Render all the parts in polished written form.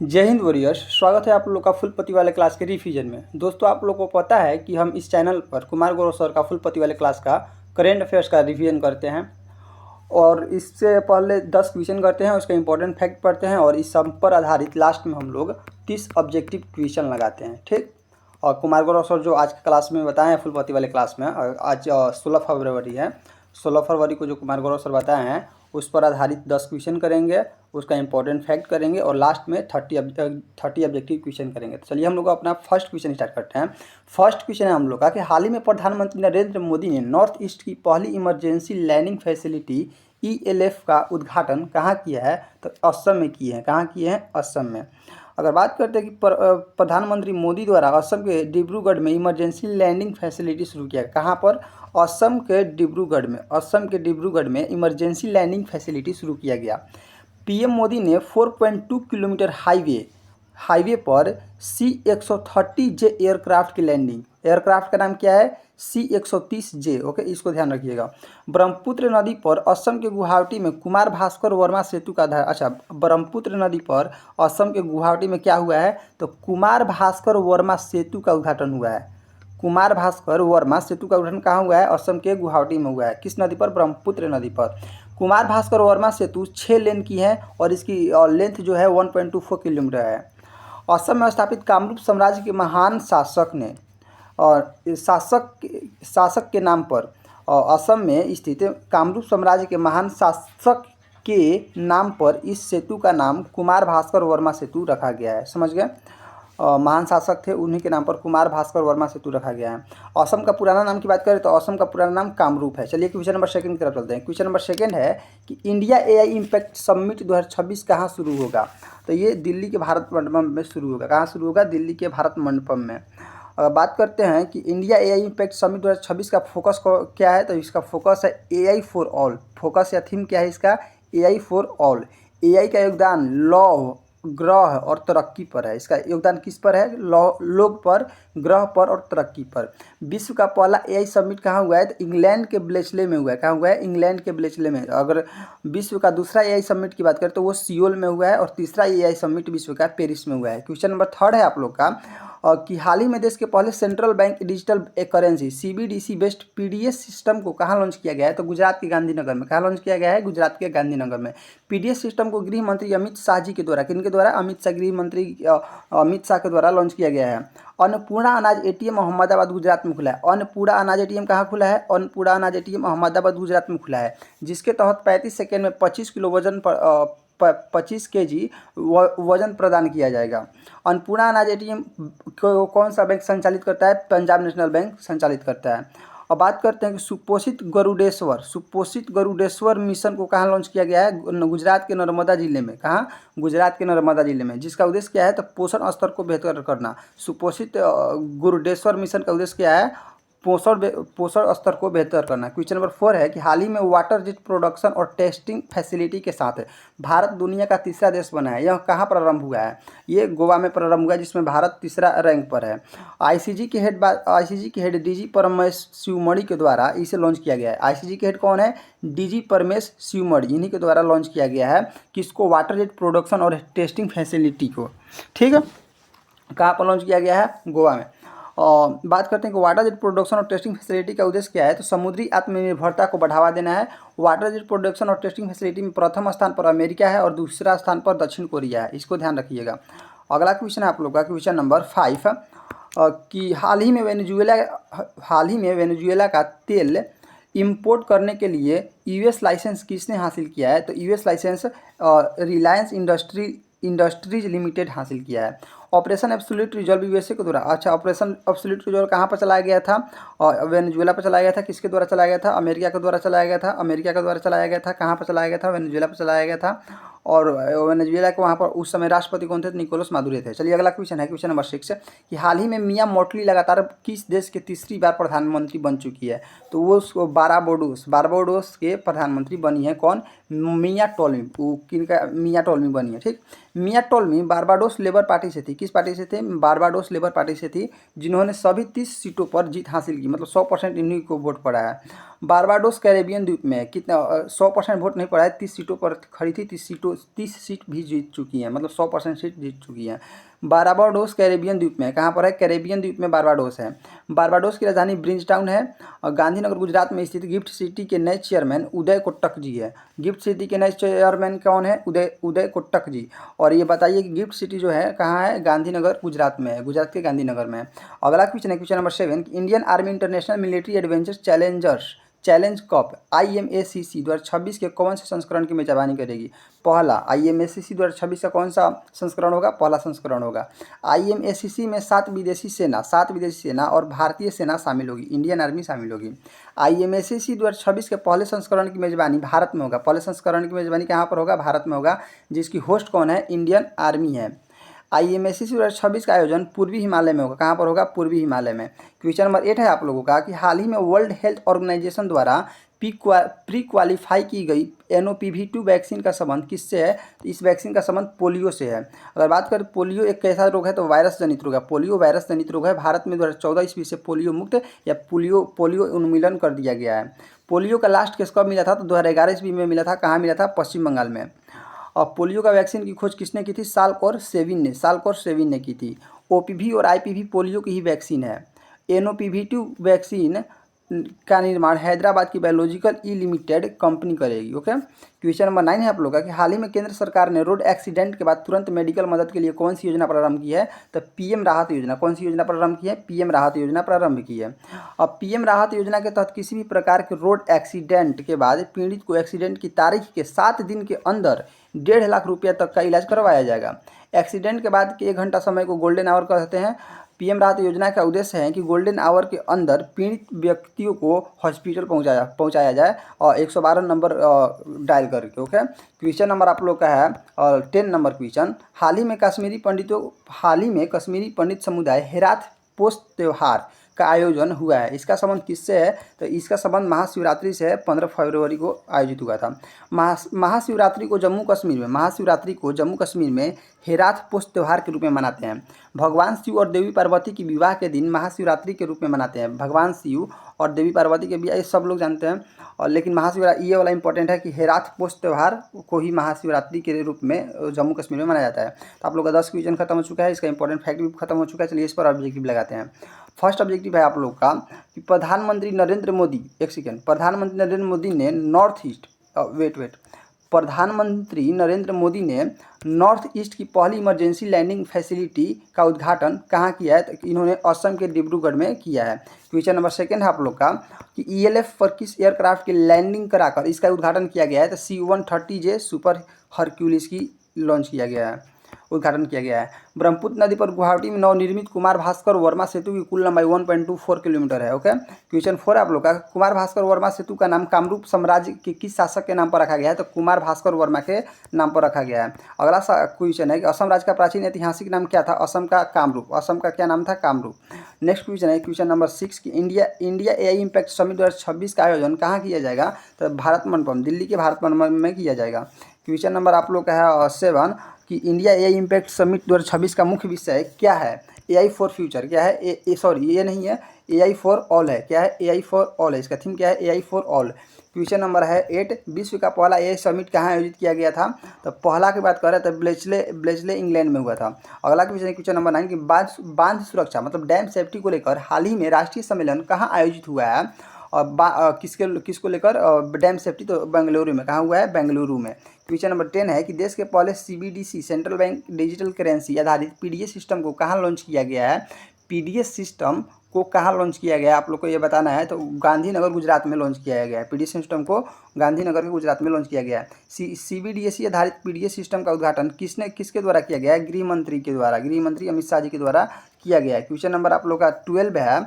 जय हिंद वॉरियर्स। स्वागत है आप लोग का फुल पति वाले क्लास के रिवीजन में। दोस्तों, आप लोगों को पता है कि हम इस चैनल पर कुमार गौरव सर का फुल पति वाले क्लास का करेंट अफेयर्स का रिवीजन करते हैं और इससे पहले 10 क्वेश्चन करते हैं, उसका इंपॉर्टेंट फैक्ट पढ़ते हैं और इस सब पर आधारित लास्ट में हम लोग 30 ऑब्जेक्टिव क्वेश्चन लगाते हैं। ठीक। और कुमार गौरव सर जो आज के क्लास में बताए हैं फुल पति वाले क्लास में, आज 16 फरवरी है, 16 फरवरी को जो कुमार गौरव सर बताए हैं उस पर आधारित 10 क्वेश्चन करेंगे, उसका इंपॉर्टेंट फैक्ट करेंगे और लास्ट में 30 ऑब्जेक्टिव क्वेश्चन करेंगे। तो चलिए हम लोग अपना फर्स्ट क्वेश्चन स्टार्ट करते हैं। फर्स्ट क्वेश्चन है हम लोग का कि हाल ही में प्रधानमंत्री नरेंद्र मोदी ने नॉर्थ ईस्ट की पहली इमरजेंसी लैंडिंग फैसिलिटी ELF का उद्घाटन कहाँ किया है? तो असम में किए हैं। कहाँ किए हैं? असम में। अगर बात करते हैं कि प्रधानमंत्री मोदी द्वारा असम के डिब्रूगढ़ में इमरजेंसी लैंडिंग फैसिलिटी शुरू किया, कहाँ पर? असम के डिब्रूगढ़ में इमरजेंसी लैंडिंग फैसिलिटी शुरू किया गया। पीएम मोदी ने 4.2 किलोमीटर हाईवे पर C-130J एयरक्राफ्ट की लैंडिंग। एयरक्राफ्ट का नाम क्या है? C-130J। ओके, इसको ध्यान रखिएगा। ब्रह्मपुत्र नदी पर असम के गुवाहाटी में कुमार भास्कर वर्मा सेतु का ब्रह्मपुत्र नदी पर असम के गुवाहाटी में क्या हुआ है? तो कुमार भास्कर वर्मा सेतु का उद्घाटन हुआ है। कुमार भास्कर वर्मा सेतु का उद्घाटन कहाँ हुआ है? असम के गुवाहाटी में हुआ है। किस नदी पर? ब्रह्मपुत्र नदी पर। कुमार भास्कर वर्मा सेतु 6 लेन की है और इसकी लेंथ जो है 1.24 किलोमीटर है। असम में स्थापित कामरूप साम्राज्य के महान शासक ने और शासक के नाम पर असम में स्थित कामरूप साम्राज्य के महान शासक के नाम पर इस सेतु का नाम कुमार भास्कर वर्मा सेतु रखा गया है। समझ गए? महान शासक थे, उन्हीं के नाम पर कुमार भास्कर वर्मा सेतु रखा गया है। असम का पुराना नाम की बात करें तो असम का पुराना नाम कामरूप है। चलिए क्वेश्चन नंबर सेकंड की तरफ चलते हैं। क्वेश्चन नंबर सेकंड है कि इंडिया AI इम्पैक्ट समिट 2026 कहाँ शुरू होगा? तो ये दिल्ली के भारत मंडपम में शुरू होगा। कहाँ शुरू होगा? दिल्ली के भारत मंडपम में। बात करते हैं कि इंडिया AI इम्पैक्ट समिट 2026 का फोकस क्या है? तो इसका फोकस है AI फॉर ऑल। फोकस या थीम क्या है इसका? AI for all. AI का योगदान लौ, ग्रह और तरक्की पर है। इसका योगदान किस पर है? लोग पर, ग्रह पर और तरक्की पर। विश्व का पहला AI समिट कहाँ हुआ है? तो इंग्लैंड के ब्लेचले में हुआ है। कहाँ हुआ है? इंग्लैंड के ब्लेचले में। अगर विश्व का दूसरा AI समिट की बात करें तो वो सियोल में हुआ है और तीसरा AI समिट विश्व का पेरिस में हुआ है। क्वेश्चन नंबर थर्ड है आप लोग का कि हाल ही में देश के पहले central bank digital currency CBDC based PDS system को कहाँ लॉन्च किया गया है? तो गुजरात के गांधीनगर में। कहाँ लॉन्च किया गया है? गुजरात के गांधीनगर में। PDS सिस्टम को गृह मंत्री अमित शाह जी के द्वारा, किनके द्वारा? अमित शाह, गृह मंत्री अमित शाह के द्वारा लॉन्च किया गया है। अन्नपूर्णा अनाज ATM अहमदाबाद गुजरात में खुला है। अन्नपूर्णा अनाज ATM कहाँ खुला है? अन्नपूर्णा अनाज ATM अहमदाबाद गुजरात में खुला है, जिसके तहत 35 सेकेंड में 25 किलो वजन पर 25 kg वजन प्रदान किया जाएगा। अन्नपूर्णा अनाज ATM को कौन सा बैंक संचालित करता है? पंजाब नेशनल बैंक संचालित करता है। अब बात करते हैं कि सुपोषित गरुडेश्वर मिशन को कहाँ लॉन्च किया गया है? गुजरात के नर्मदा जिले में। कहाँ? गुजरात के नर्मदा जिले में, जिसका उद्देश्य क्या है? तो पोषण स्तर को बेहतर करना। सुपोषित गरुडेश्वर मिशन का उद्देश्य क्या है? पोषण स्तर को बेहतर करना। क्वेश्चन नंबर 4 है कि हाल ही में वाटर जेट प्रोडक्शन और टेस्टिंग फैसिलिटी के साथ भारत दुनिया का तीसरा देश बना है। यह कहाँ प्रारंभ हुआ है? ये गोवा में प्रारंभ हुआ है, जिसमें भारत तीसरा रैंक पर है। ICG के हेड DG परमेश शिवमणि के द्वारा इसे लॉन्च किया गया है। ICG के हेड कौन है? DG परमेश शिवमणि, इन्हीं के द्वारा लॉन्च किया गया है। किसको? वाटर जेट प्रोडक्शन और टेस्टिंग फैसिलिटी को। ठीक है, कहाँ पर लॉन्च किया गया है? गोवा में। और बात करते हैं कि वाटर जेट प्रोडक्शन और टेस्टिंग फैसिलिटी का उद्देश्य क्या है? तो समुद्री आत्मनिर्भरता को बढ़ावा देना है। वाटर जेट प्रोडक्शन और टेस्टिंग फैसिलिटी में प्रथम स्थान पर अमेरिका है और दूसरा स्थान पर दक्षिण कोरिया है। इसको ध्यान रखिएगा। अगला क्वेश्चन है आप लोग का क्वेश्चन नंबर 5 कि हाल ही में वेनेजुएला का तेल इंपोर्ट करने के लिए US लाइसेंस किसने हासिल किया है? तो US licence Reliance Industries Limited हासिल किया है। ऑपरेशन एब्सोल्यूट रिजॉल्व USA के द्वारा। अच्छा, ऑपरेशन एब्सोल्यूट रिजॉल्व कहाँ पर चलाया गया था? और वेनेजुएला पर चलाया गया था। किसके द्वारा चलाया गया था? अमेरिका के द्वारा चलाया गया था। अमेरिका के द्वारा चलाया गया था। कहाँ पर चलाया गया था? वेनेजुएला पर चलाया गया था। और वेनेजुएला के वहाँ पर उस समय राष्ट्रपति कौन थे? निकोलस मादुरो थे। चलिए अगला क्वेश्चन है क्वेश्चन नंबर 6 कि हाल ही में मियां मोटली लगातार किस देश के तीसरी बार प्रधानमंत्री बन चुकी है? तो वो बारबाडोस के प्रधानमंत्री बनी है। कौन? मियां टोल्मी। किनका? मियां टोल्मी बनी है। ठीक, मियां टोल्मी बारबाडोस लेबर पार्टी से थी। किस पार्टी से थे? बारबाडोस लेबर पार्टी से थी, जिन्होंने सभी 30 सीटों पर जीत हासिल की, मतलब 100% इन्हीं को वोट पड़ा है। बारबाडोस कैरेबियन द्वीप में कितना 100% वोट नहीं पड़ा है, 30 सीटों पर खड़ी थी, 30 सीट भी जीत चुकी हैं, मतलब 100% सीट जीत चुकी हैं। बारबाडोस कैरेबियन द्वीप में कहाँ पर है? कैरेबियन द्वीप में बारबाडोस है। बारबाडोस की राजधानी ब्रिजटाउन है और गांधीनगर गुजरात में स्थित गिफ्ट सिटी के नए चेयरमैन उदय कोटक जी है। गिफ्ट सिटी के नए चेयरमैन कौन है? उदय कोटक जी। और ये बताइए कि गिफ्ट सिटी जो है कहाँ है? गांधीनगर गुजरात में है, गुजरात के गांधीनगर में है। अगला क्वेश्चन है question number 7, Indian army international military adventure challenge cup IMACC 2026 के कौन से संस्करण की मेजबानी करेगी? पहला IMACC 2026 का कौन सा संस्करण होगा? पहला संस्करण होगा। IMACC में 7 विदेशी सेना और भारतीय सेना शामिल होगी, इंडियन आर्मी शामिल होगी। IMACC 2026 के पहले संस्करण की मेजबानी भारत में होगा। पहले संस्करण की मेजबानी कहाँ पर होगा? भारत में होगा, जिसकी होस्ट कौन है? इंडियन आर्मी है। IMACC 2026 का आयोजन पूर्वी हिमालय में होगा। कहाँ पर होगा? पूर्वी हिमालय में। क्वेश्चन नंबर 8 है आप लोगों का कि हाल ही में वर्ल्ड हेल्थ ऑर्गेनाइजेशन द्वारा प्री क्वालिफाई की गई NOPV2 वैक्सीन का संबंध किससे है? इस वैक्सीन का संबंध पोलियो से है। अगर बात करें पोलियो एक कैसा रोग है तो वायरस जनित रोग है। पोलियो वायरस जनित रोग है। भारत में 2014 ईस्वी से पोलियो मुक्त या पोलियो उन्मूलन कर दिया गया है। पोलियो का लास्ट केस कब मिला था? तो 2011 ईस्वी में मिला था। कहाँ मिला था? पश्चिम बंगाल में। और पोलियो का वैक्सीन की खोज किसने की थी? साल्कोर सेविन ने की थी। OPV और IPV पोलियो की ही वैक्सीन है। NOPV2 वैक्सीन का निर्माण हैदराबाद की बायोलॉजिकल लिमिटेड कंपनी करेगी। ओके। क्वेश्चन नंबर 9 है आप लोगों का कि हाल ही में केंद्र सरकार ने रोड एक्सीडेंट के बाद तुरंत मेडिकल मदद के लिए कौन सी योजना प्रारंभ की है? तो PM राहत योजना। कौन सी योजना प्रारंभ की है? PM राहत योजना प्रारंभ की है। अब PM राहत योजना के तहत किसी भी प्रकार के रोड एक्सीडेंट के बाद पीड़ित को एक्सीडेंट की तारीख के 7 दिन के अंदर 1.5 लाख रुपया तक का इलाज करवाया जाएगा। एक्सीडेंट के बाद के 1 घंटा समय को गोल्डन आवर कहते हैं। PM राहत योजना का उद्देश्य है कि गोल्डन आवर के अंदर पीड़ित व्यक्तियों को हॉस्पिटल पहुंचाया जाए और 112 नंबर डायल करके। ओके। क्वेश्चन नंबर आप लोग का है 10 नंबर क्वेश्चन, हाल ही में कश्मीरी पंडित समुदाय हेरात पोस्ट त्यौहार का आयोजन हुआ है। इसका संबंध किससे है? तो इसका संबंध महाशिवरात्रि से है। 15 फरवरी को आयोजित हुआ था। महाशिवरात्रि को जम्मू कश्मीर में हेरात पोस्ट त्यौहार के रूप में मनाते हैं। भगवान शिव और देवी पार्वती की विवाह के दिन महाशिवरात्रि के रूप में मनाते हैं। भगवान शिव और देवी पार्वती के विवाह ये सब लोग जानते हैं। और लेकिन महाशिवरात्रि ये वाला इंपॉर्टेंट है कि हेरात पोस्ट त्यौहार को ही महाशिवरात्रि के रूप में जम्मू कश्मीर में मनाया जाता है। तो आप लोग का 10 क्वेश्चन खत्म हो चुका है। इसका इंपॉर्टेंट फैक्ट भी खत्म हो चुका है। चलिए इस पर ऑब्जेक्टिव लगाते हैं। फर्स्ट ऑब्जेक्टिव है आप लोग का कि प्रधानमंत्री नरेंद्र मोदी ने नॉर्थ ईस्ट की पहली इमरजेंसी लैंडिंग फैसिलिटी का उद्घाटन कहाँ किया है? तो इन्होंने असम के डिब्रूगढ़ में किया है। क्वेश्चन नंबर 2 है आप लोग का कि ELF पर किस एयरक्राफ्ट की लैंडिंग कराकर इसका उद्घाटन किया गया है? तो C-130J सुपर हरक्यूलिस की उद्घाटन किया गया है। ब्रह्मपुत्र नदी पर गुवाहाटी में नवनिर्मित कुमार भास्कर वर्मा सेतु की कुल लंबाई 1.24 किलोमीटर है। ओके। क्वेश्चन 4 आप लोग का कुमार भास्कर वर्मा सेतु का नाम कामरूप साम्राज्य के किस शासक के नाम पर रखा गया है? तो कुमार भास्कर वर्मा के नाम पर रखा गया है। अगला क्वेश्चन है कि असम राज्य का प्राचीन ऐतिहासिक नाम क्या था? असम का कामरूप। असम का क्या नाम था? कामरूप। नेक्स्ट क्वेश्चन है क्वेश्चन नंबर 6 की इंडिया AI इम्पैक्ट समिट 2026 का आयोजन कहाँ किया जाएगा? तो भारत मंडपम, दिल्ली के भारत मंडपम में किया जाएगा। क्वेश्चन नंबर आप लोग का है 7 कि इंडिया AI इम्पैक्ट समिट 2026 का मुख्य विषय क्या है? AI फॉर फ्यूचर क्या है? ये नहीं है, AI फॉर ऑल है। क्या है? AI फॉर ऑल है। इसका थीम क्या है? AI for all. Question number है 8, विश्व का पहला AI समिट कहाँ आयोजित किया गया था? तो पहला की बात कर रहे थे ब्लेजले इंग्लैंड में हुआ था। अगला क्वेश्चन नंबर 9 कि बांध सुरक्षा मतलब डैम सेफ्टी को लेकर हाल ही में राष्ट्रीय सम्मेलन कहाँ आयोजित हुआ है? और किसको लेकर? Dam safety. तो बेंगलुरु में। कहाँ हुआ है? बेंगलुरु में। क्वेश्चन नंबर 10 है कि देश के पहले CBDC central bank digital currency आधारित PDS सिस्टम को कहाँ लॉन्च किया गया है? PDS सिस्टम को कहाँ लॉन्च किया गया है आप लोग को ये बताना है। तो गांधीनगर गुजरात में लॉन्च किया गया है। PDS सिस्टम को गांधीनगर के गुजरात में लॉन्च किया गया है। CBDSE आधारित PDS सिस्टम का उद्घाटन किसके द्वारा किया गया है? गृह मंत्री के द्वारा, गृह मंत्री अमित शाह जी के द्वारा किया गया है। क्वेश्चन नंबर आप लोग का 12 है।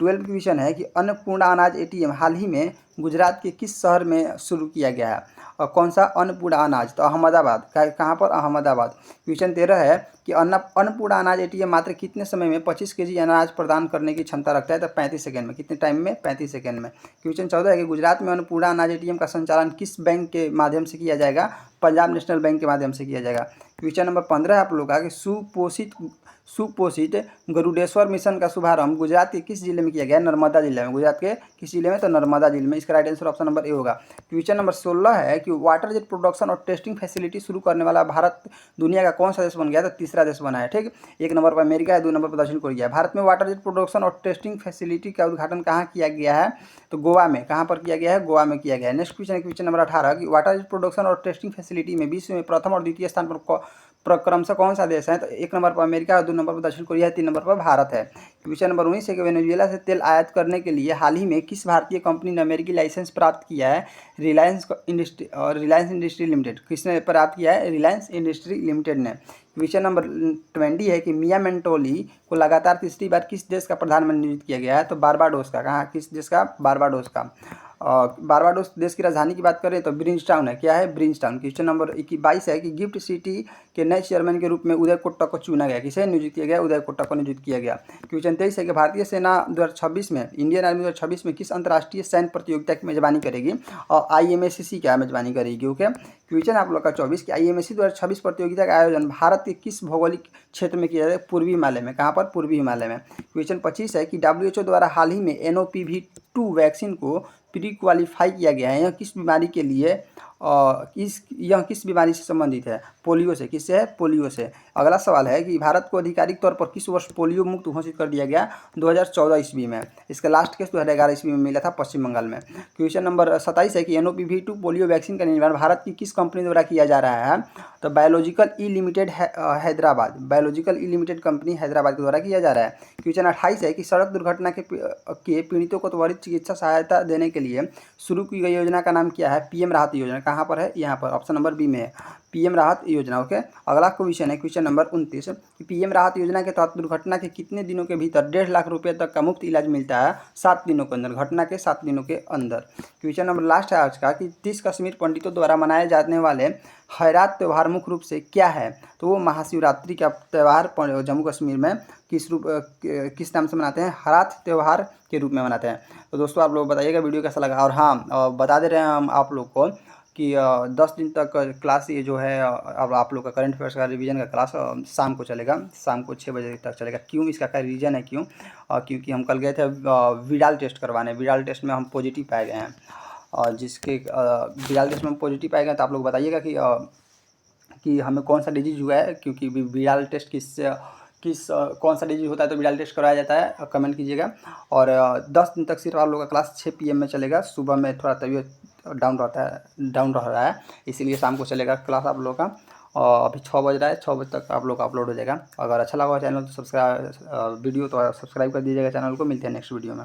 12 क्वेश्चन है कि अन्नपूर्णा अनाज ATM हाल ही में गुजरात के किस शहर में शुरू किया गया है? और कौन सा? अन्नपूर्णा अनाज। तो अहमदाबाद। कहाँ पर? अहमदाबाद। क्वेश्चन 13 है कि अन्नपूर्णा अनाज ATM मात्र कितने समय में 25 kg अनाज प्रदान करने की क्षमता रखता है? तो 35 सेकंड में। कितने टाइम में? 35 सेकंड में। क्वेश्चन 14 है कि गुजरात में अन्नपूर्णा अनाज ATM का संचालन किस बैंक के माध्यम से किया जाएगा? पंजाब नेशनल बैंक के माध्यम से किया जाएगा। क्वेश्चन नंबर 15 है आप लोग का कि सुपोषित गरुड़ेश्वर मिशन का शुभारंभ गुजरात के किस जिले में किया गया? नर्मदा जिले में। गुजरात के किस जिले में? तो नर्मदा जिले में। इसका right answer option number A होगा। क्वेश्चन नंबर 16 है कि वाटर जेट प्रोडक्शन और टेस्टिंग फैसिलिटी शुरू करने वाला भारत दुनिया का कौन सा देश बन गया? तो तीसरा देश बना है। ठीक, 1 नंबर पर अमेरिका है, 2 नंबर पर दक्षिण कोरिया है। भारत में वाटर जेट प्रोडक्शन और टेस्टिंग फैसिलिटी का उद्घाटन कहाँ किया गया है? तो गोवा में। कहाँ पर किया गया है? गोवा में किया गया है। नेक्स्ट क्वेश्चन है क्वेश्चन नंबर 18 कि वाटर जेट प्रोडक्शन और टेस्टिंग फैसिलिटी में विश्व में प्रथम और द्वितीय स्थान पर क्रमशः कौन सा देश है? तो 1 नंबर पर अमेरिका है, 2 नंबर पर दक्षिण कोरिया है, 3 नंबर पर भारत है। क्वेश्चन नंबर 19 है कि वेनेजुएला से तेल आयात करने के लिए हाल ही में किस भारतीय कंपनी ने अमेरिकी लाइसेंस प्राप्त किया है? Reliance industry limited. किसने प्राप्त किया है? रिलायंस इंडस्ट्री लिमिटेड ने। क्वेश्चन नंबर 20 है कि मिया मेंटोली को लगातार तीसरी बार किस देश का प्रधानमंत्री नियुक्त किया गया है? तो बारबाडोस का। कहाँ? किस देश का? बारबाडोस का। बारबाडोस देश की राजधानी की बात करें तो ब्रिंजटाउन है। क्या है? ब्रिंजटाउन। क्वेश्चन नंबर 22 है कि गिफ्ट सिटी के नए चेयरमैन के रूप में उदय कोटक को चुना गया। किसे नियुक्त किया गया? उदय कोटक को नियुक्त किया गया। क्वेश्चन 23 है कि भारतीय सेना 2026 में, इंडियन आर्मी 2026 में किस अंतर्राष्ट्रीय सैन्य प्रतियोगिता की मेजबानी करेगी? और IMACC क्या मेजबानी करेगी? ओके। क्वेश्चन आप लोग का 24 कि IMACC 2026 प्रतियोगिता का आयोजन भारत के किस भौगोलिक क्षेत्र में किया जाता है? पूर्वी हिमालय में। कहाँ पर? पूर्वी हिमालय में। क्वेश्चन 25 है कि WHO द्वारा हाल ही में NOPV2 वैक्सीन को प्री क्वालिफाई किया गया है। यह किस बीमारी के लिए यह किस बीमारी से संबंधित है? पोलियो से। किससे है? पोलियो से। अगला सवाल है कि भारत को आधिकारिक तौर पर किस वर्ष पोलियो मुक्त घोषित कर दिया गया? 2014 ईस्वी में। इसका लास्ट केस 2011 ईस्वी में मिला था पश्चिम बंगाल में। क्वेश्चन नंबर 27 है कि NOPV2 पोलियो वैक्सीन का निर्माण भारत की किस कंपनी द्वारा किया जा रहा है? तो बायोलॉजिकल ई लिमिटेड हैदराबाद। बायोलॉजिकल ई लिमिटेड कंपनी हैदराबाद के द्वारा किया जा रहा है। क्वेश्चन 28 है कि सड़क दुर्घटना के पीड़ितों को त्वरित चिकित्सा सहायता देने के लिए शुरू की गई योजना का नाम क्या है? PM राहत योजना। कहाँ पर है? यहाँ पर ऑप्शन नंबर बी में है, PM राहत योजना। ओके। अगला क्वेश्चन है क्वेश्चन नंबर 29 कि PM राहत योजना के तहत दुर्घटना के कितने दिनों के भीतर 1.5 लाख रुपये तक का मुफ्त इलाज मिलता है? 7 दिनों के अंदर। घटना के 7 दिनों के अंदर। क्वेश्चन नंबर लास्ट है आज का कि 30 कश्मीर पंडितों द्वारा मनाए जाने वाले खैरात त्यौहार मुख्य रूप से क्या है? तो वो महाशिवरात्रि का त्यौहार जम्मू कश्मीर में किस नाम से मनाते हैं? हरात त्यौहार के रूप में मनाते हैं। तो दोस्तों आप लोग बताइएगा वीडियो कैसा लगा। और हाँ, बता दे रहे हैं हम आप लोग को कि 10 दिन तक क्लास ये जो है अब आप लोग का करंट अफेयर्स का रिवीजन का क्लास शाम को चलेगा, शाम को 6 बजे तक चलेगा। क्यों? इसका क्या रीज़न है क्यों? क्योंकि हम कल गए थे विडाल टेस्ट करवाने। विडाल टेस्ट में हम पॉजिटिव पाए गए हैं और जिसके विडाल टेस्ट में हम पॉजिटिव पाए गए। तो आप लोग बताइएगा कि हमें कौन सा डिजीज हुआ है, क्योंकि विडाल टेस्ट कौन सा डिजीज होता है तो विडाल टेस्ट कराया जाता है। कमेंट कीजिएगा। और 10 दिन तक सिर्फ आप लोग का क्लास 6 PM में चलेगा। सुबह में थोड़ा तबीयत डाउन रह रहा है, इसीलिए शाम को चलेगा क्लास आप लोग का। और अभी 6 बज रहा है, 6 बजे तक आप लोग का अपलोड हो जाएगा। अगर अच्छा लगा चैनल तो वीडियो तो सब्सक्राइब कर दीजिएगा चैनल को। मिलते हैं नेक्स्ट वीडियो में।